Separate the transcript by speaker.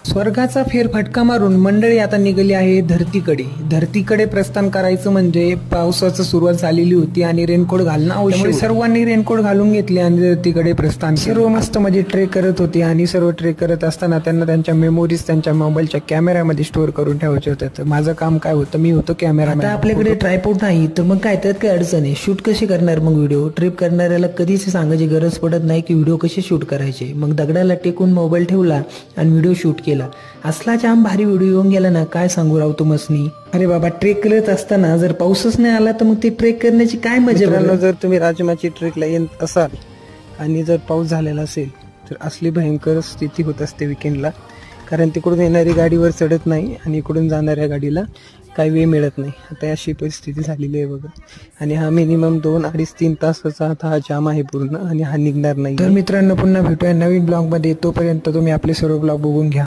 Speaker 1: स्वर्गाचा फेरफटका मारून मंडळी आता निघाली आहे धरतीकडे प्रस्थान करायचं म्हणजे पावसाची सुरुवात झालेली होती आणि रेनकोट घालणं आवश्यक. सर्वांनी रेनकोट घालून घेतले आणि धरतीकडे प्रस्थान. सर्व मस्त म्हणजे ट्रेक करत होते आणि सर्व ट्रेक करत असताना त्यांना त्यांच्या मेमोरीज त्यांच्या मोबाईलच्या कॅमेऱ्यामध्ये स्टोअर करून ठेवायचे होते. तर माझं काम काय होतं, मी होतो कॅमेरा.
Speaker 2: आता आपल्याकडे ट्रायपॉड नाही तर मग काय, त्यात काय अडचण आहे. शूट कशी करणार मग व्हिडिओ? ट्रिप करणाऱ्याला कधीच सांगायची गरज पडत नाही की व्हिडिओ कसे शूट करायचे. मग दगडाला टेकून मोबाईल ठेवला आणि व्हिडिओ शूट केला. असला जाम भारी व्हिडिओ येऊन गेला ना, काय सांगू राव तुम्हासनी. अरे बाबा, ट्रेक करत असताना जर पाऊसच नाही आला तर मग ते ट्रेक करण्याची काय मजा.
Speaker 1: जर तुम्ही राजमाची ट्रेकला येत असाल आणि जर पाऊस झालेला असेल तर असली भयंकर स्थिती होत असते विकेंडला. कारण तिकडून येणारी गाडीवर चढत नाही आणि इकडून जाणाऱ्या गाडीला काही वेळ मिळत नाही. आता अशी परिस्थिती झालेली आहे बघा. आणि हा मिनिमम 2, 2.5, 3 तासाचा आता हा जाम आहे पूर्ण आणि हा निघणार नाही. तर मित्रांनो, पुन्हा भेटूया नवीन ब्लॉग मध्ये. तोपर्यंत तुम्ही आपले सर्व ब्लॉग बघून घ्या.